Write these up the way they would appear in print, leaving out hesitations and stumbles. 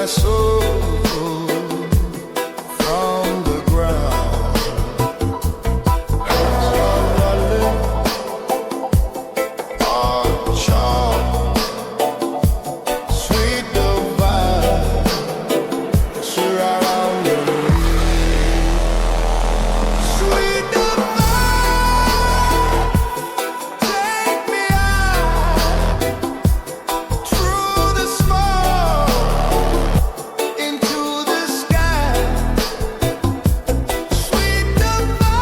soul from the ground. As I live on charm, sweet divine, surrounding me. Sweet divine, take me out through the smoke into the sky. Sweet divine,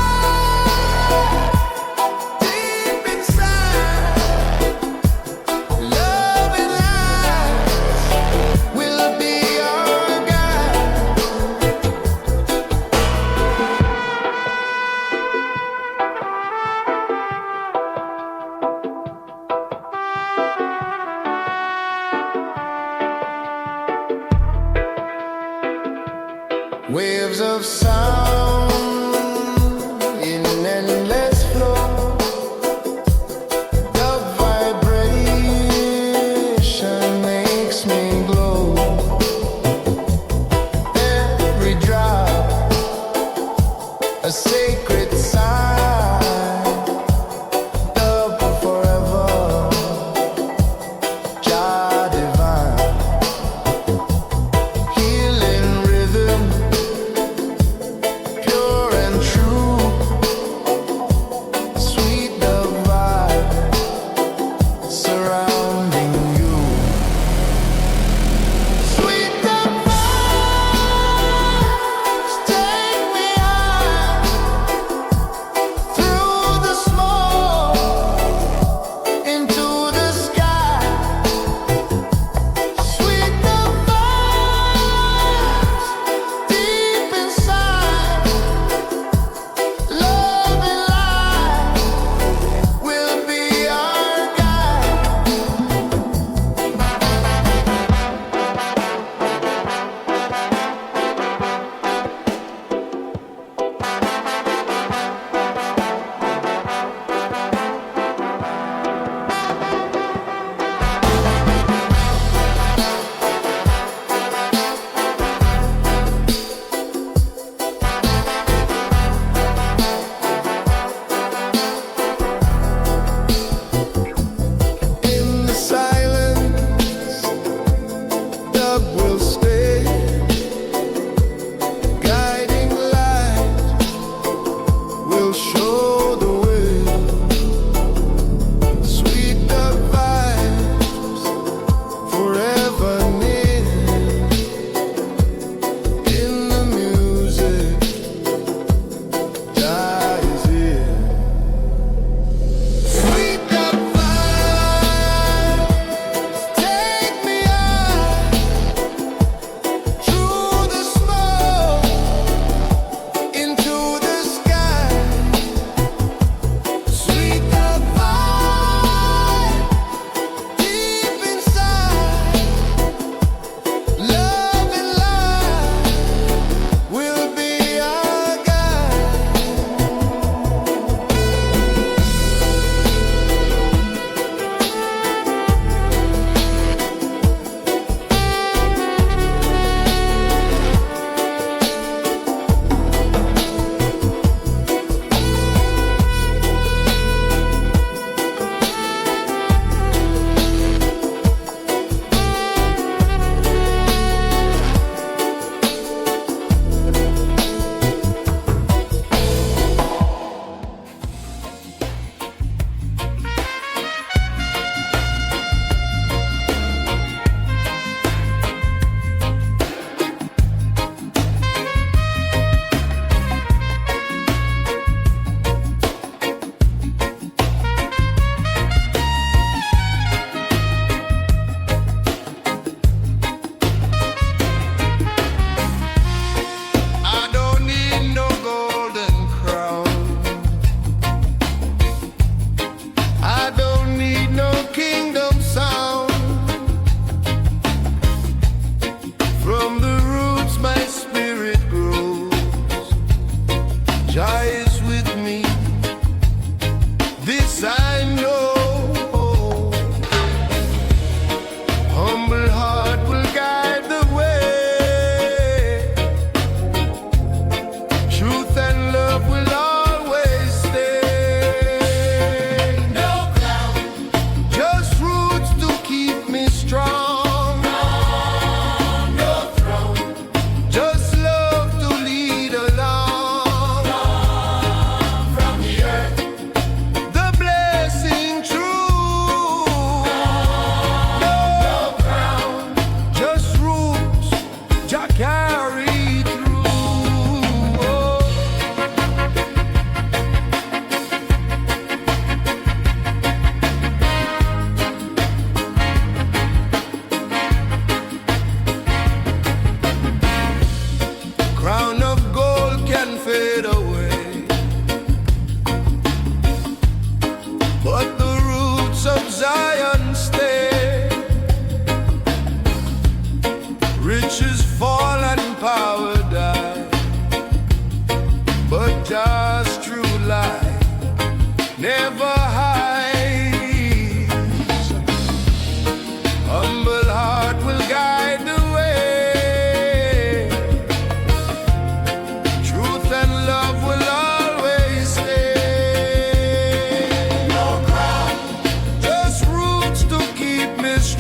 deep inside, love and light will be our guide. Waves of sound in endless flow. The vibration makes me glow. Every drop a sacred sign. Love forever, Jah divine. Healing rhythm,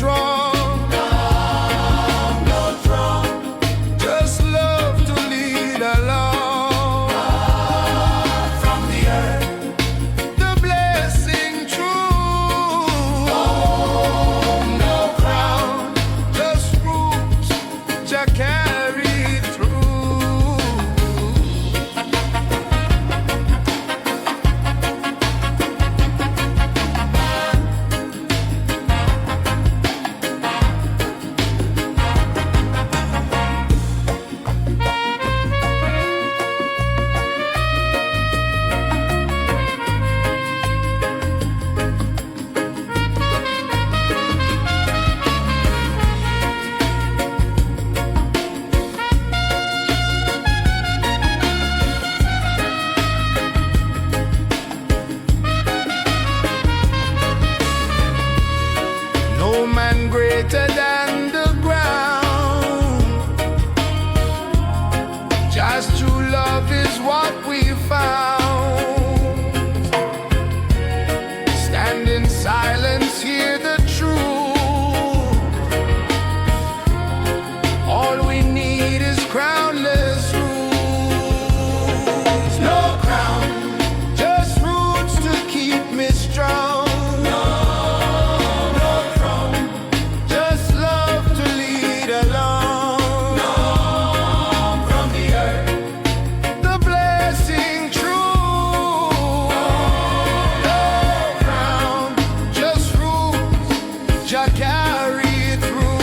strong. Not wrong. Just love to lead along. From the earth, the blessing true. No crown, just roots Jah carry through. No man greater than the ground. Just true love is what we found. Stand in silence, hear the truth. All we need is crownless rules. No crown, just roots to keep me strong. Just love to lead along. From the earth, the blessing true. No crown, just roots Jah carry through.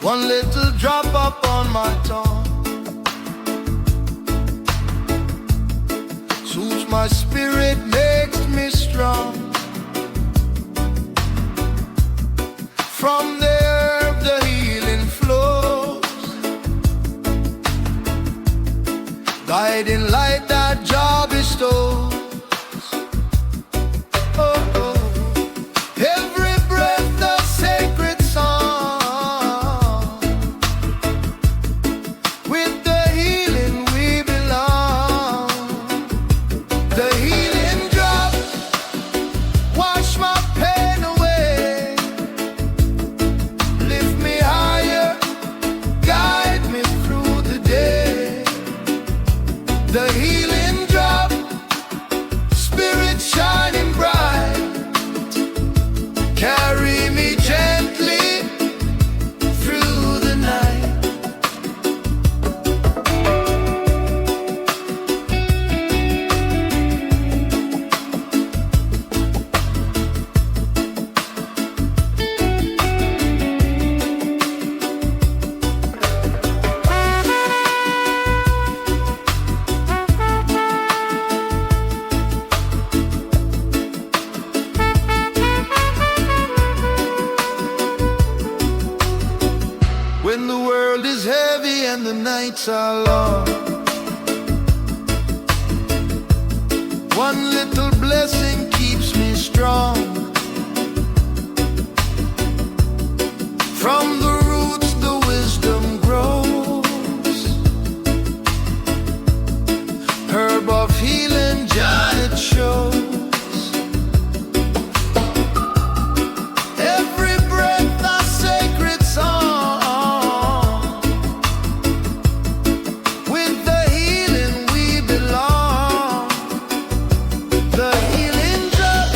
One little drop up on my tongue soothes my spirit, makes me strong. From the herb the healing flows, guiding light that Jah bestows. Oh, oh. Every breath a sacred song. With the healing we belong. The healing drop wash my pain away. Lift me higher, guide me through the day. The healing drop, spirit shining bright. Carry me gently through the night. When the world is heavy and the nights are long, one little blessing keeps me strong. From the roots the wisdom grows, herb of healing Jah it shows. Every breath a sacred song. With the healing we belong. The healing drop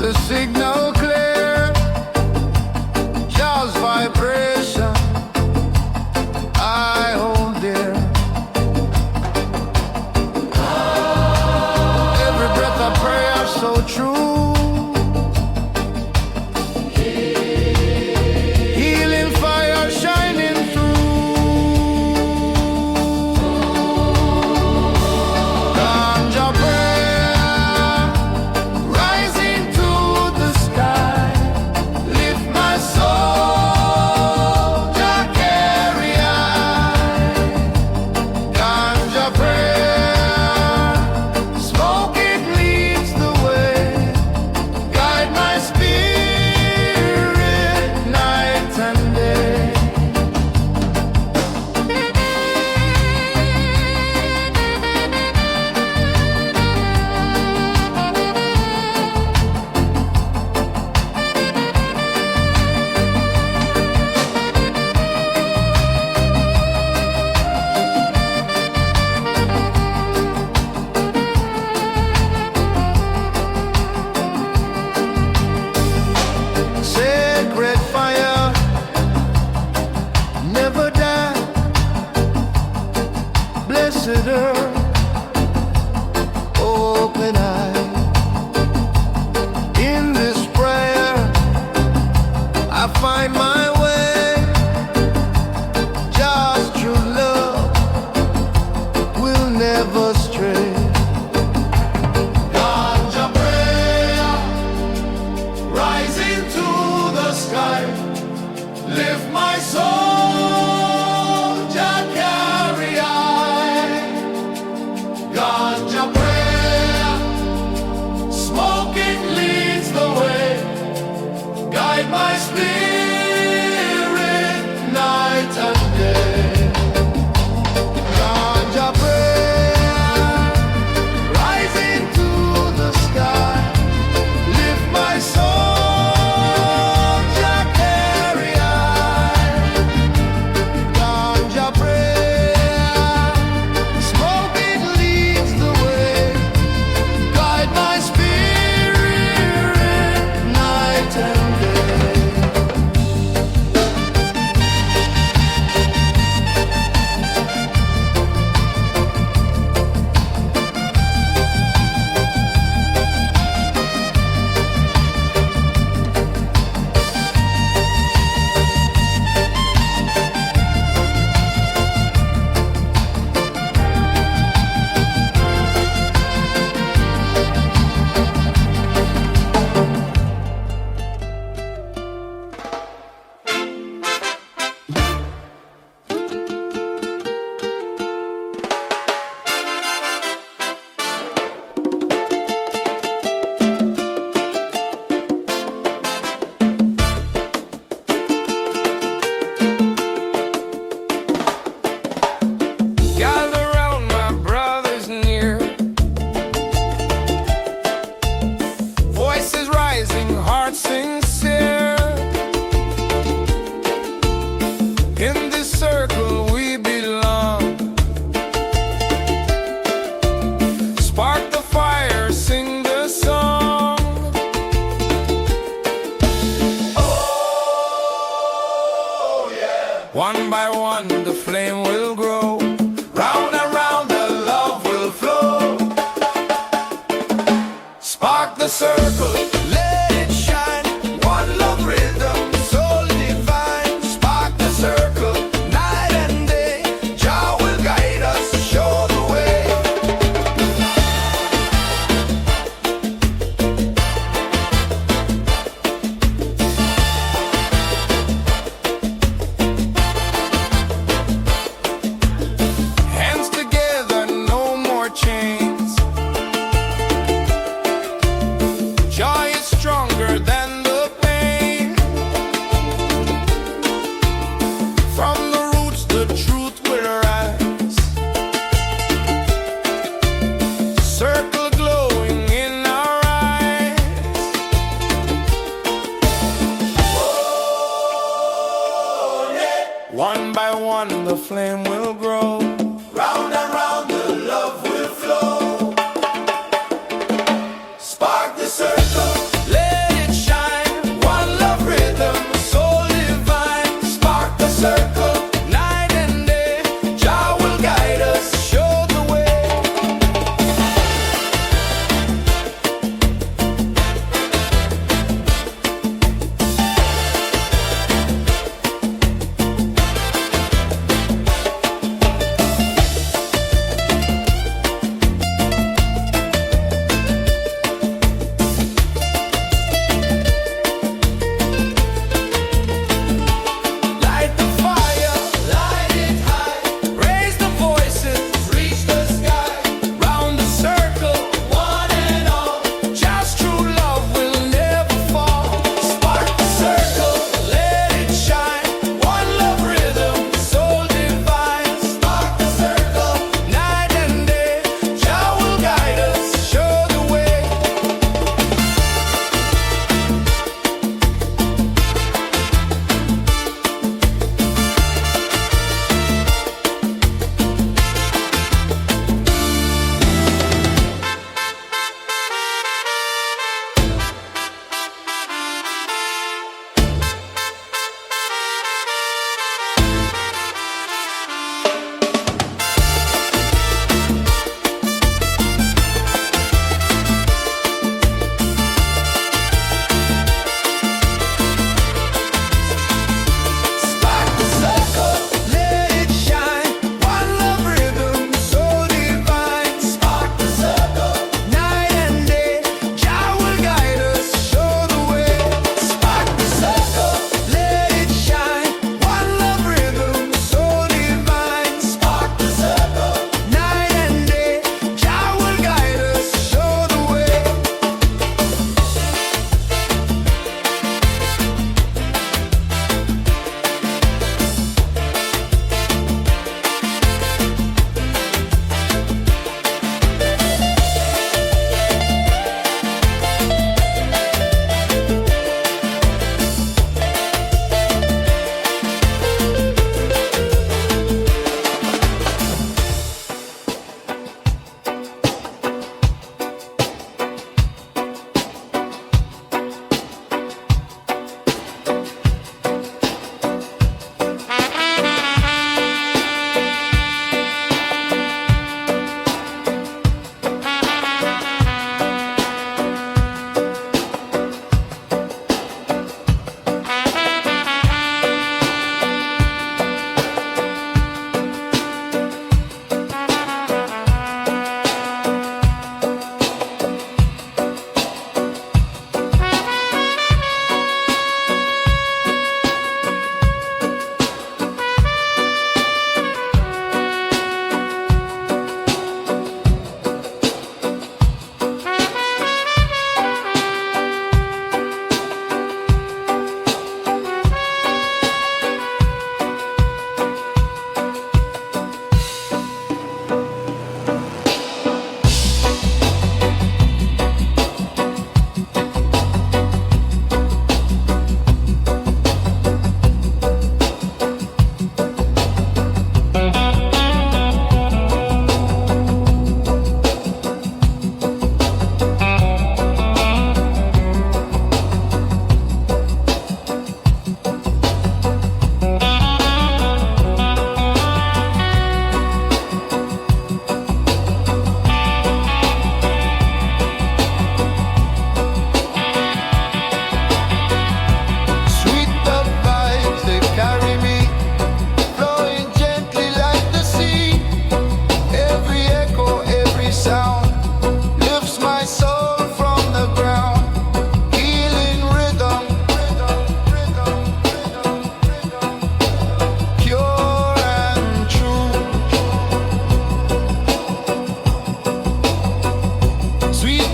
the signal clear, just vibration I hold dear. Every breath of prayer so true. Healing fire shining through. Ganja prayer rising to the sky. Lift my soul, Jah carry I. Ganja prayer, smoke it leads the way. Guide my spirit night and day. Sacred fire, never die. Blessed earth, open eye. In this prayer, I find my way. Just true love will never stray. Ganja prayer rising to the sky. Lift my soul, Jah carry I. Ganja prayer, smoke it leads the way. Guide my spirit night and day. Ganja prayer rising to the sky. Lift my soul, Jah carry I. Ganja prayer, smoke it leads the way. Guide my spirit night and day. Gather round, my brothers near. Voices rising, hearts sincere. In this circle we belong. Spark the fire, sing the song. Oh yeah. One by one the flame will grow. Round and round the love will flow. Spark the circle, let it shine. One love rhythm, soul divine. Spark the circle, night and day. Jah will guide us, show the way. Hands together, no more chains. Joy is stronger than the pain. From the roots, the truth will rise. Circle glowing in our eyes. Oh, yeah. One by one, the flame will grow. Round and round, the love will flow. Spark the circle, let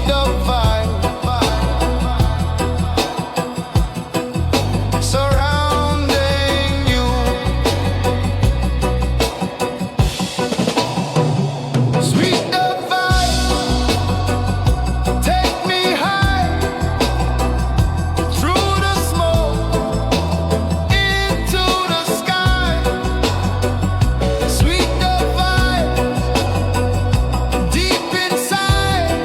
the vibe surrounding you. Sweet the vibe, take me high through the smoke into the sky. Sweet the vibe, deep inside,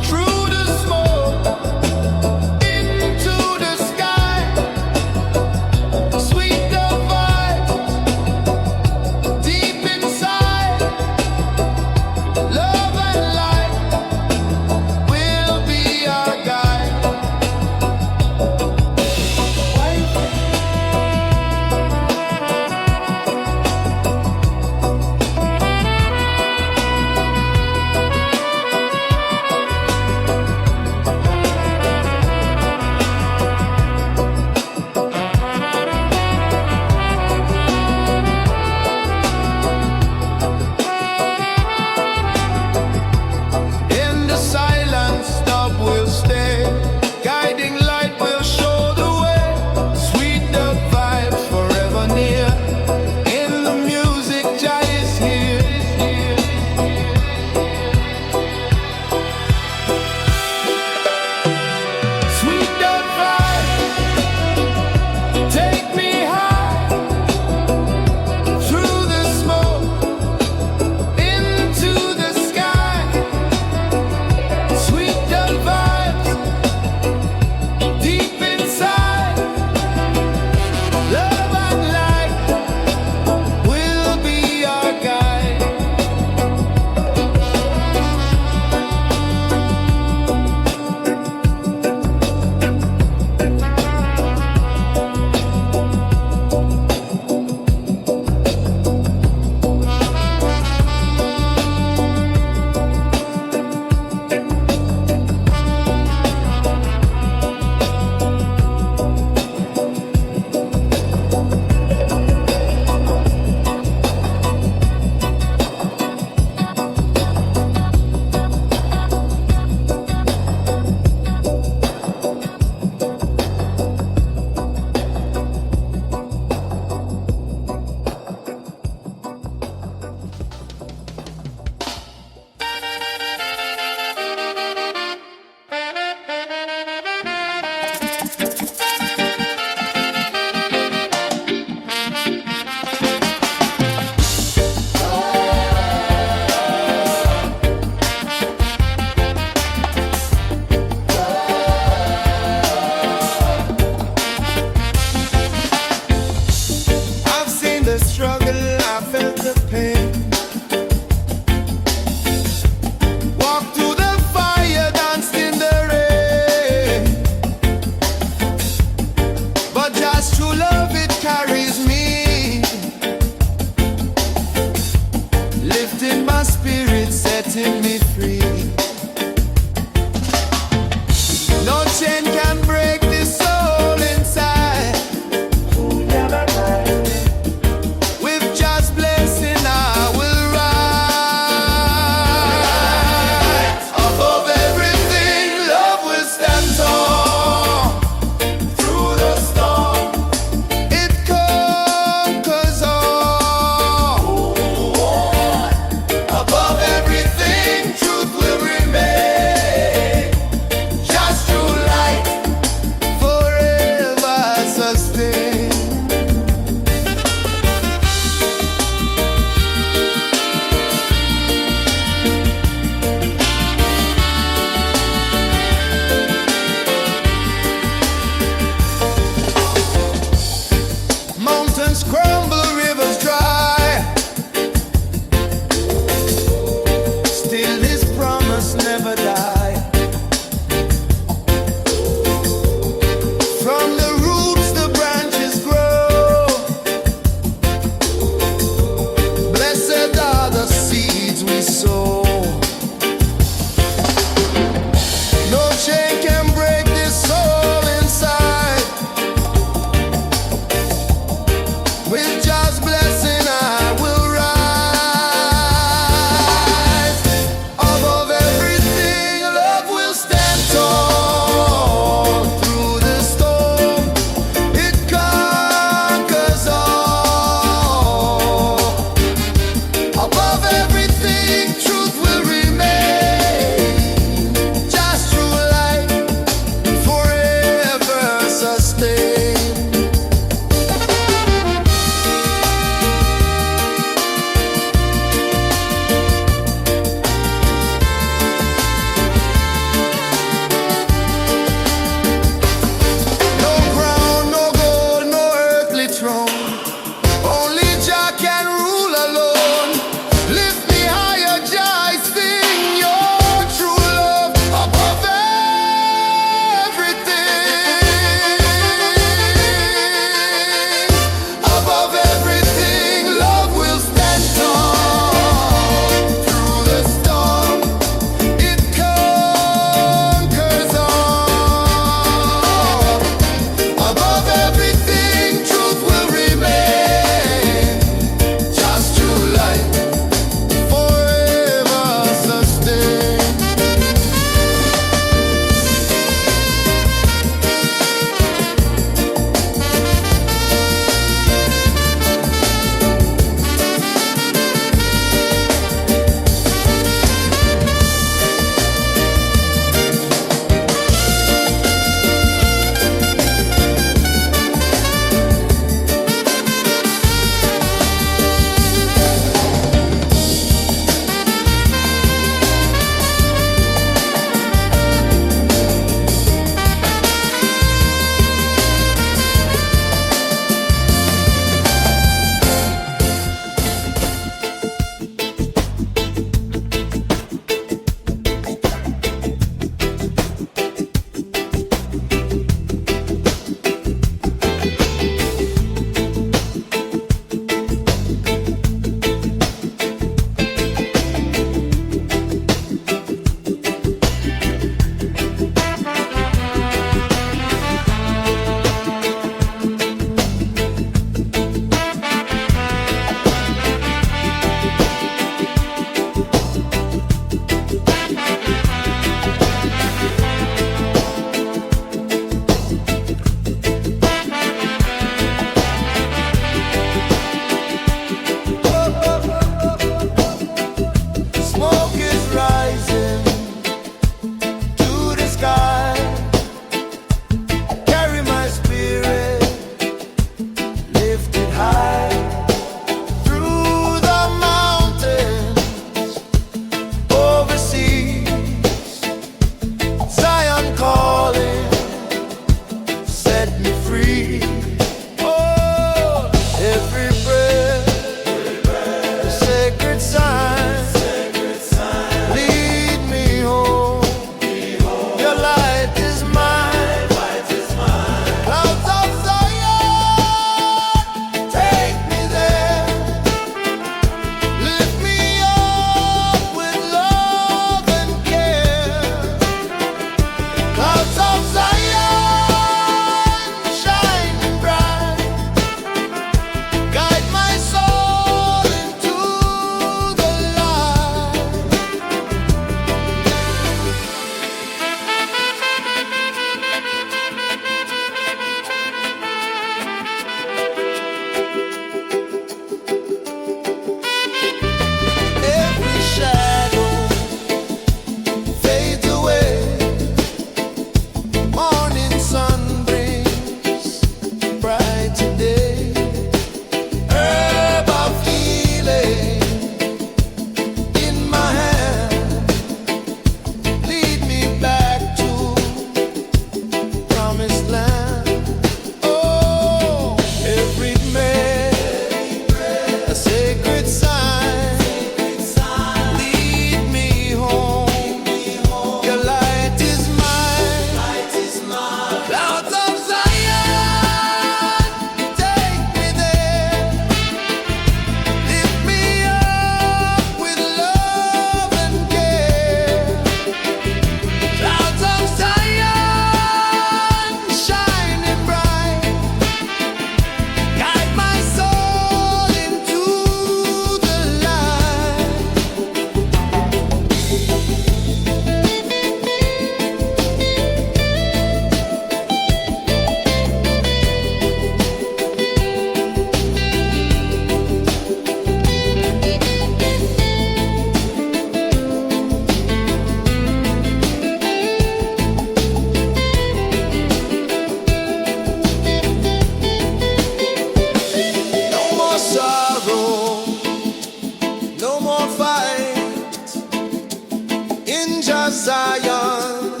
In just Zion,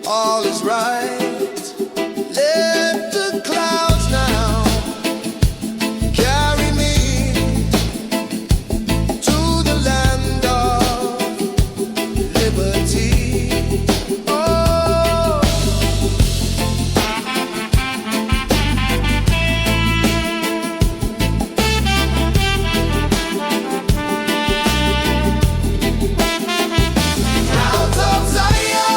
all is right. Let the clouds now carry me to the land of liberty. Oh, clouds of Zion.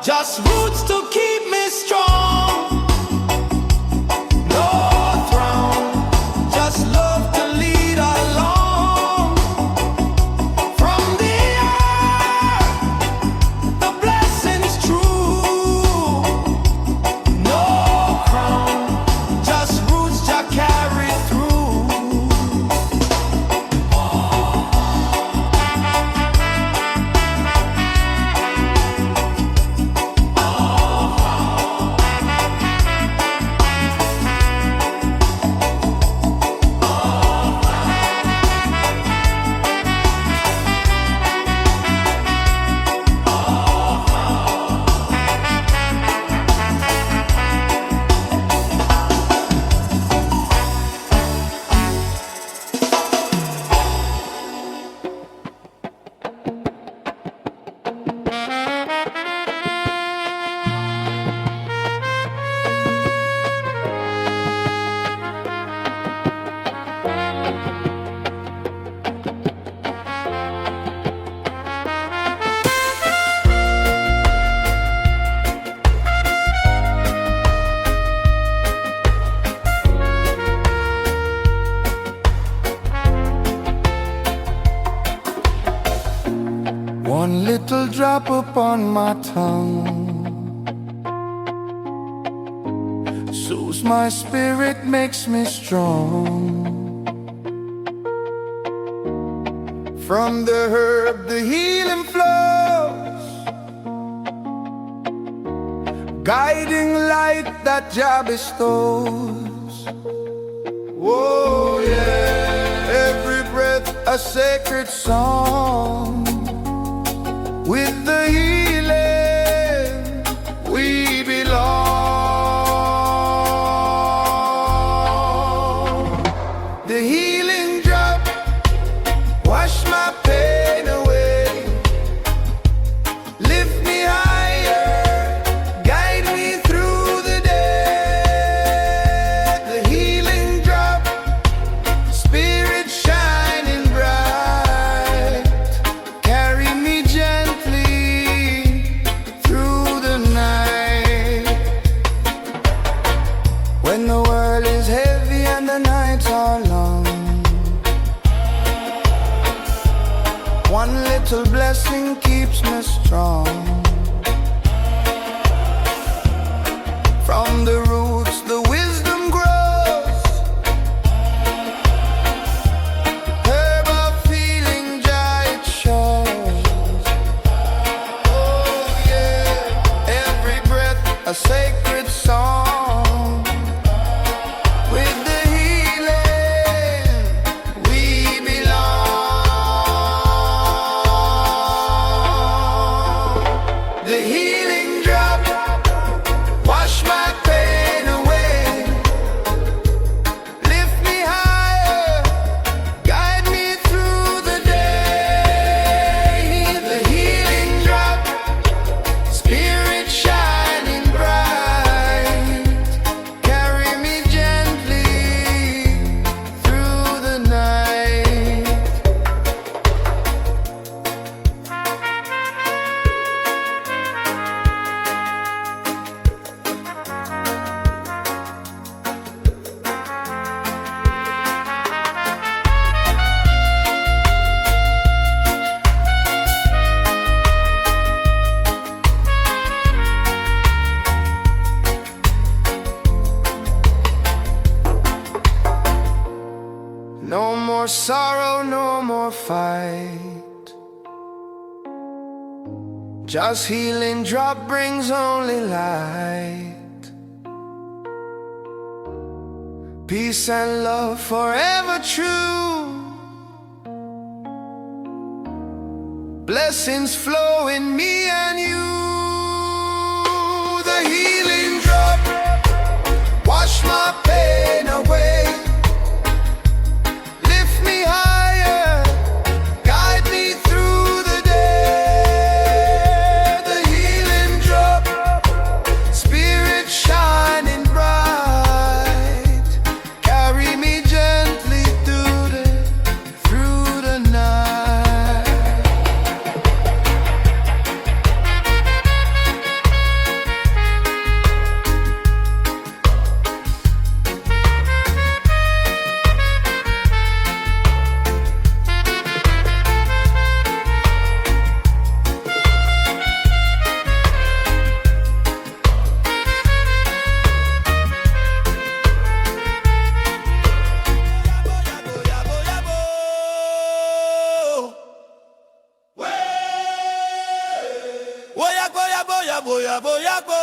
just roots to keep me strong. No throne, just love to lead along. From the earth, the blessings true. No crown, just roots to carry through. One little drop upon my tongue soothes my spirit, makes me strong. From the herb the healing flows, guiding light that Jah bestows. Oh yeah, every breath a sacred song. With the healing we belong. The healing drop wash my pain away, lift me higher, guide me through the day. The healing drop, spirit shining bright, carry me gently through the night. When the world is heavy and the nights are long, one little blessing keeps me strong. From the roots the wisdom grows, herb of feeling Jah it shows. Oh yeah, every breath a sacred song. With the healing we belong. The healing drop wash my pain away, lift me higher, guide me through the day. The healing drop, spirit shining bright, carry me gently through the night. No more sorrow, no more fight, just healing drop brings only light. Peace and love forever true, blessings flow in me and you. The healing drop wash my pain away, lift me higher, guide me through the day. The healing drop, spirit shining bright, carry me gently through the night. boya, boya, boya, bo.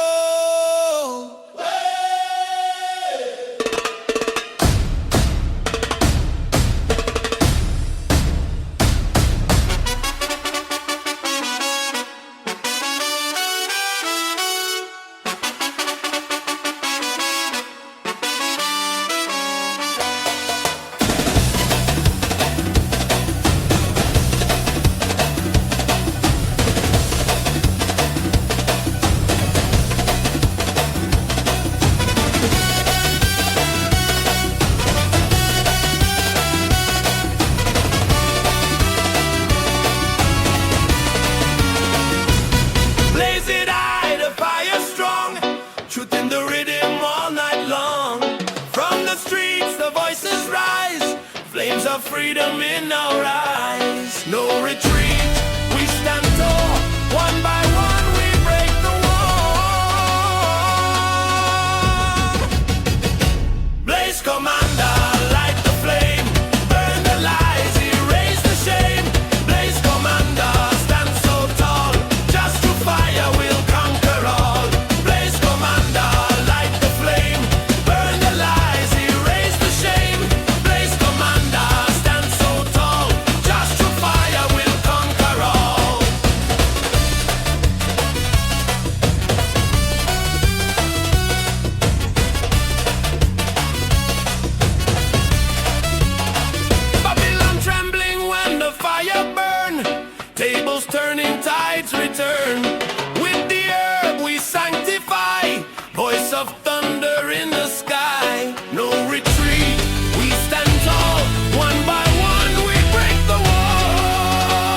Blaze it high, the fire strong. Truth in the rhythm all night long. From the streets, the voices rise. Flames of freedom in our eyes. No retreat, we stand tall. One by one, we break the wall. Blaze commander, light the flame. Burn the lies, erase the shame. Blaze commander, stand so tall. Just through fire we'll conquer all. Blaze commander, light the flame. Burn the lies, erase the shame. Blaze commander, stand so tall. Just through fire we'll conquer all. Babylon trembling when the fire burn. Tables turning, tides return. With the herb we sanctify. Voice of thunder in the sky. No retreat, we stand tall. One by one we break the wall.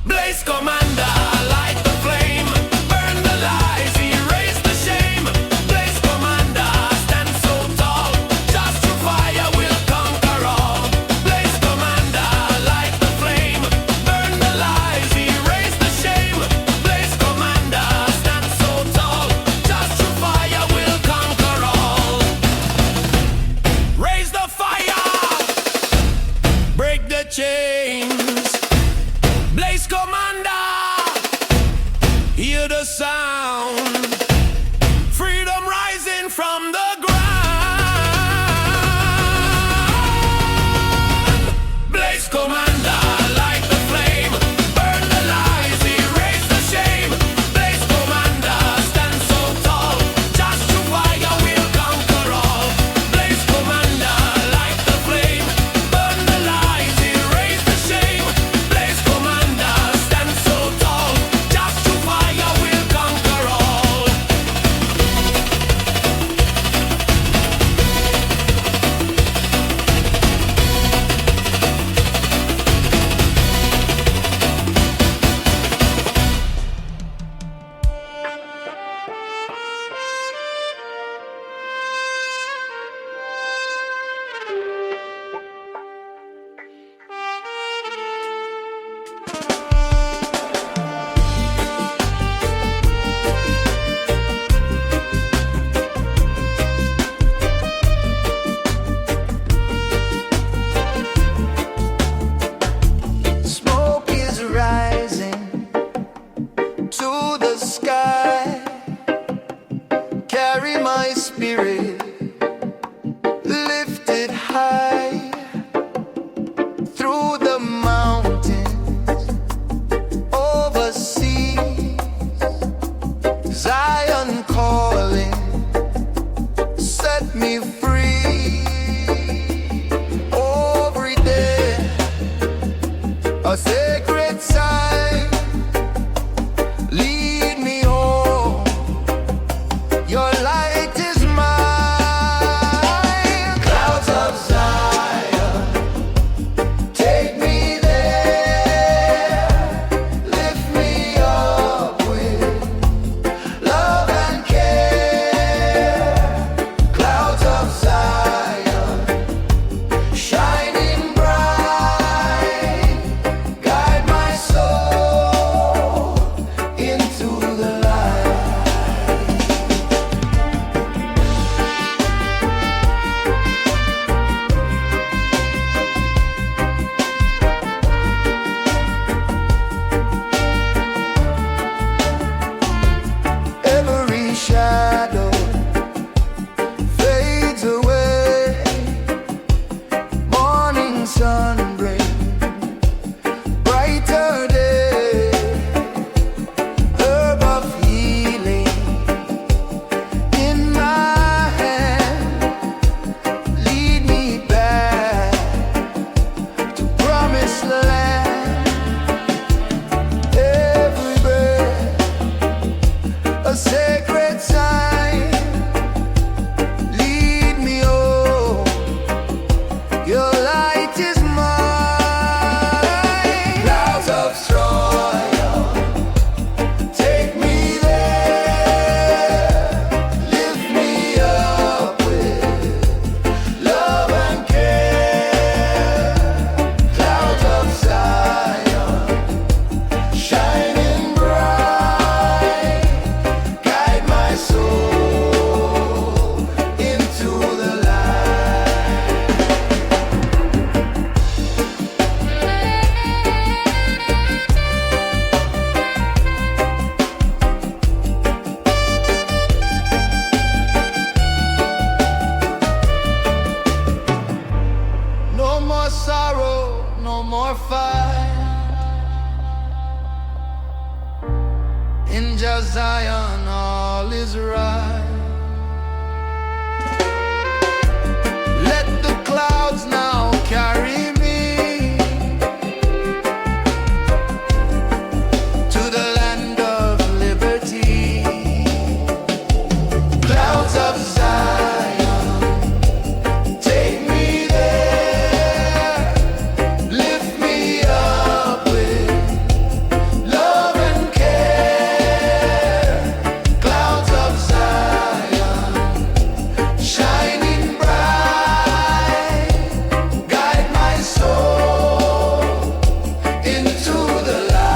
Blaze commander, light the flame. Burn the lies, erase the shame. Blaze commander, stand so tall. Just through fire we'll conquer all. Blaze commander, light the flame. Burn the lies, erase the shame. Blaze commander, stand so tall. Just through fire we'll conquer all. Raise the fire, break the chains. Blaze commander, hear the sound. Freedom rising from the ground. Blaze commander, light the flame. Burn the lies, erase the shame. Blaze commander, stand so tall. Just through fire we'll conquer all. Blaze commander, light the flame. Burn the lies, erase the shame. Blaze commander, stand so tall. Just through fire we'll conquer all. of Zion, all is right. Let the clouds now carry me to the land of liberty. Clouds of Zion, take me there, lift me up with love and care. Clouds of Zion, shining bright, guide my soul into the light.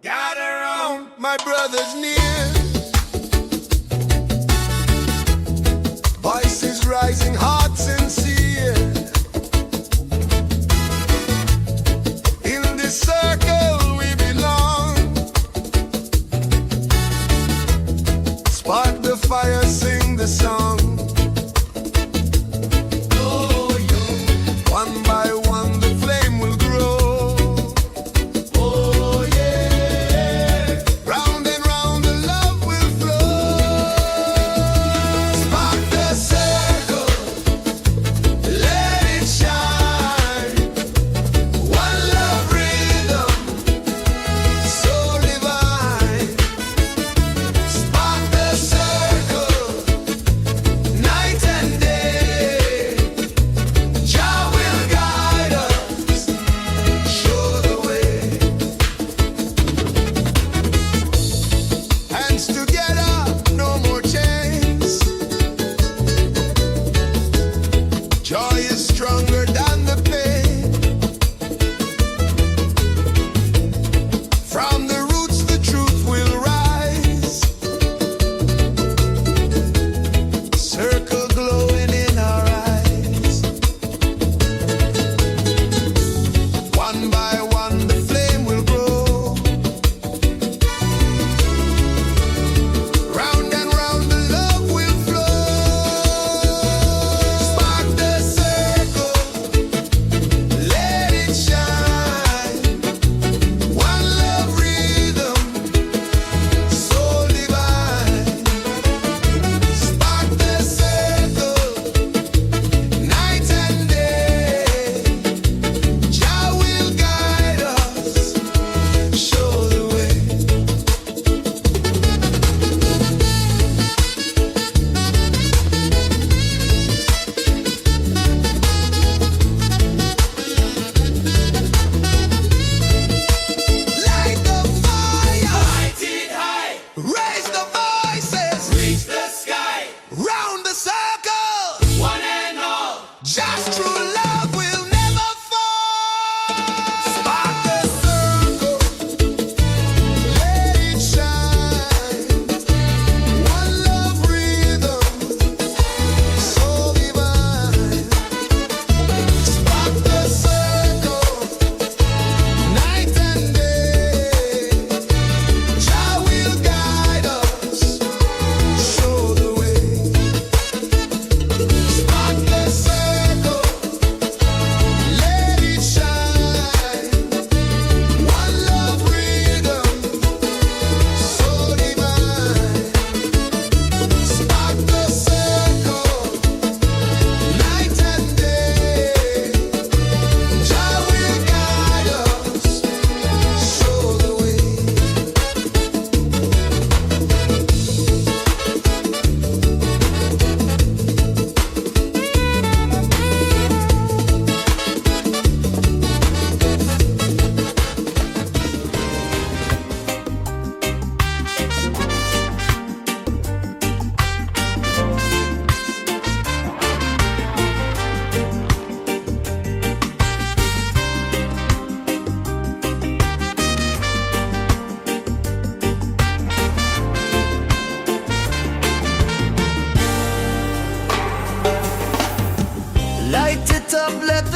Gather round, my brothers near. Voices rising, hearts sincere. In this circle we belong. Spark the fire, sing the song. One by one the flame will grow. Oh yeah. Round and round the love will flow. Spark the circle, let it shine. One love rhythm, so divine. Spark the circle,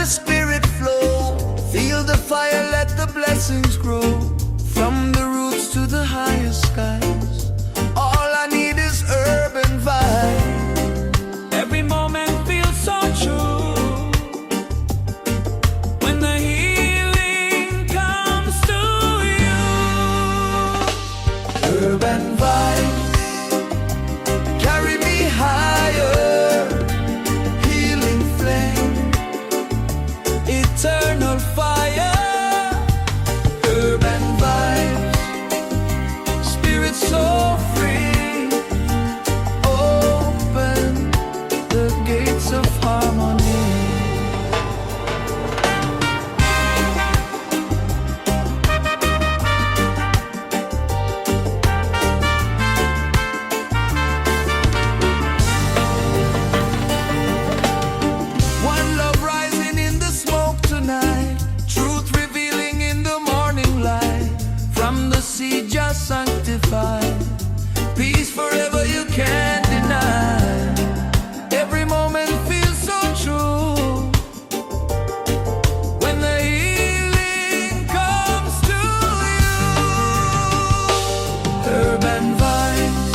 the spirit flow. Feel the fire, let the blessings grow. From the roots to the highest skies, all I need is urban vibe. Every moment feels so true when the healing comes to you. Urban vibes carry me higher. Healing flame, eternal fire. Urban vibes, spirit so free. Open the gates of harmony. One love rising in the smoke tonight. Truth revealing in the morning light. From the seed just sanctified. Peace forever you can't deny. Every moment feels so true when the healing comes to you. Urban vibes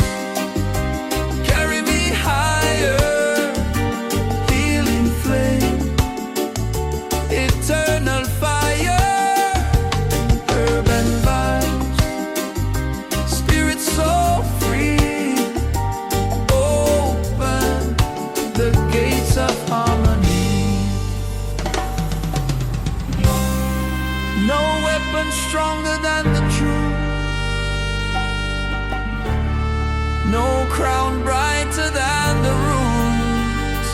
carry me higher. Healing flame, eternal fire. Urban vibes, spirit so free. Open the gates of harmony. No weapon stronger than the truth. No crown brighter than the roots.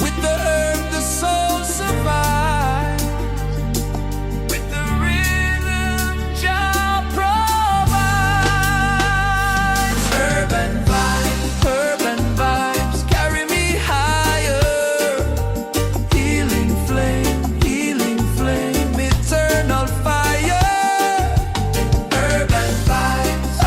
With the herb, the soul survives. With the rhythm, Jah provides. Urban vibes carry me higher. Healing flame, eternal fire. Urban vibes,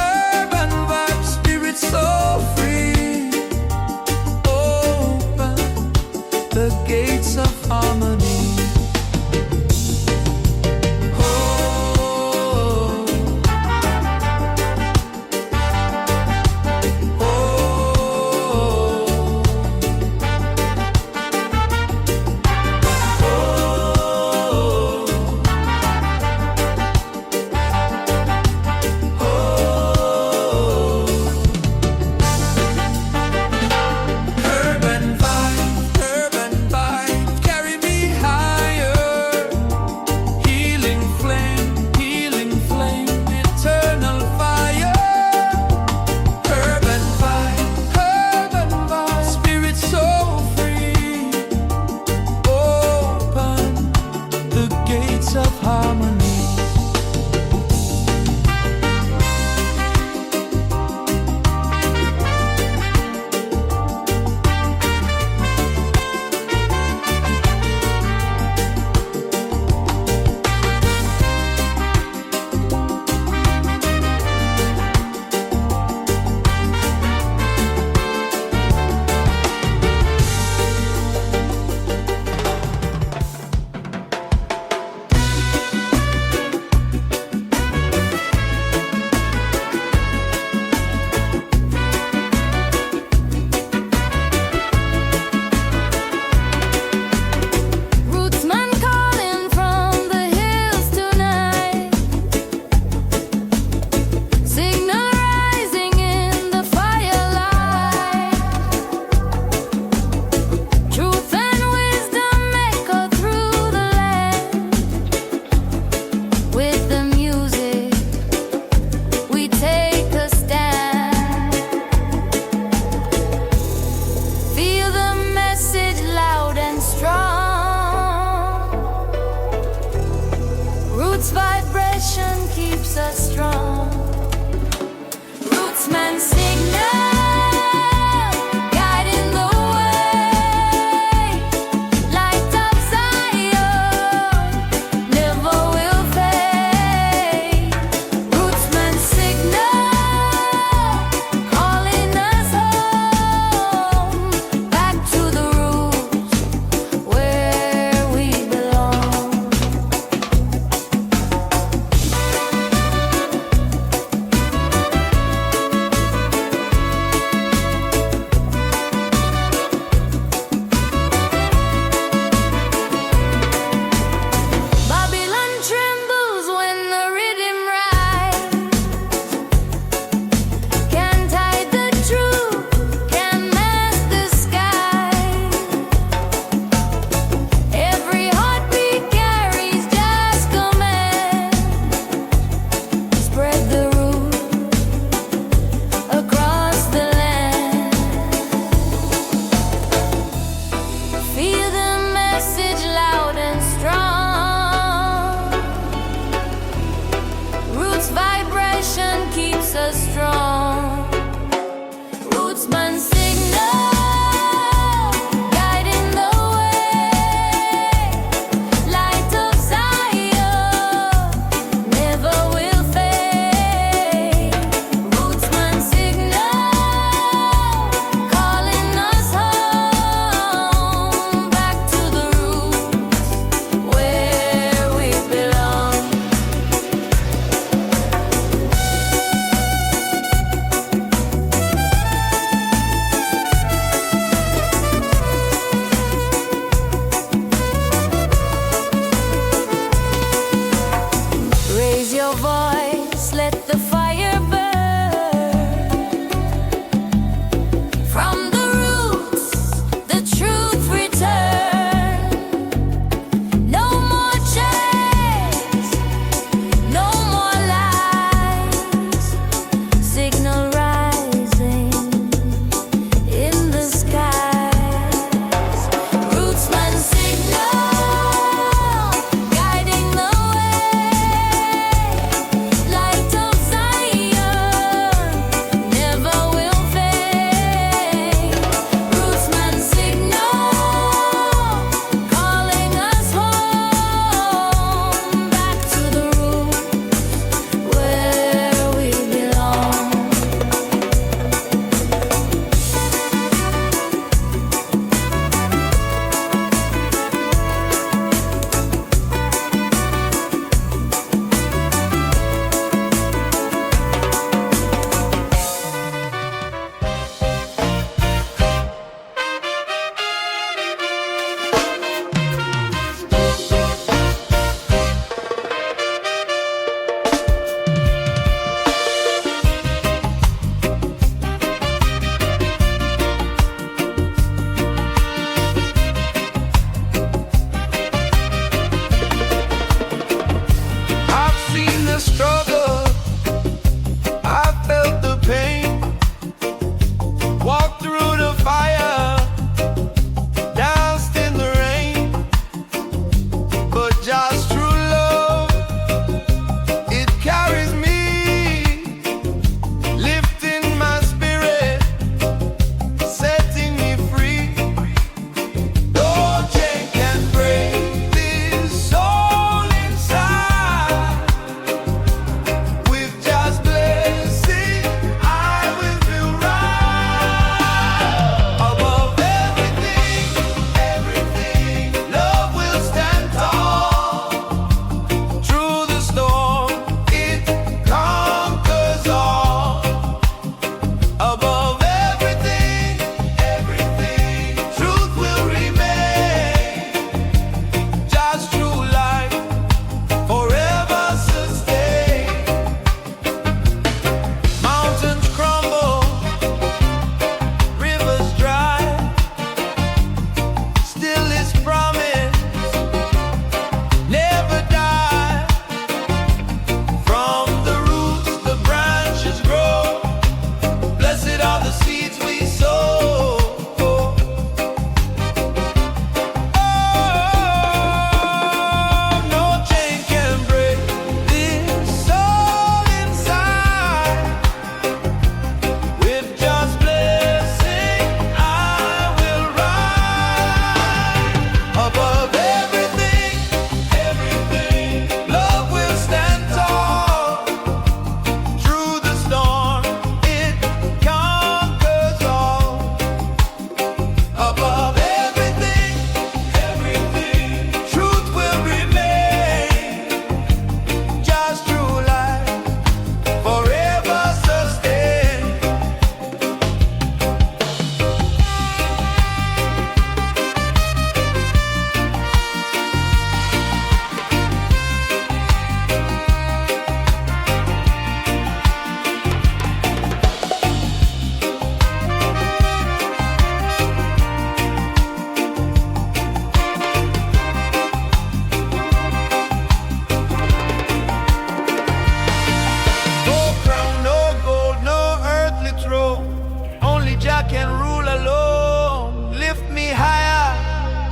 I can rule alone. Lift me higher,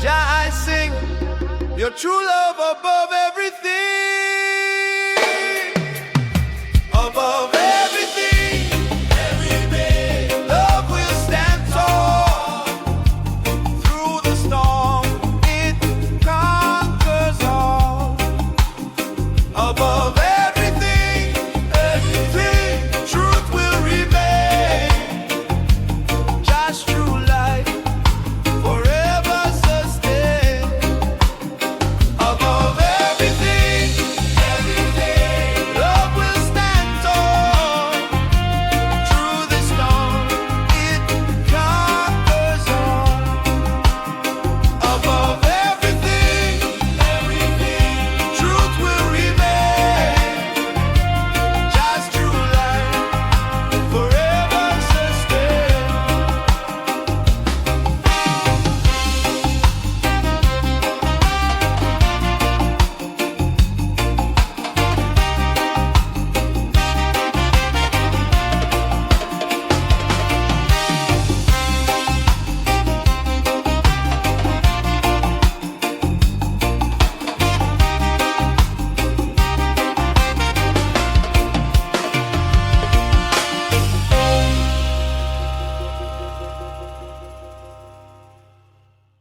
Jah I sing. Your true love above everything.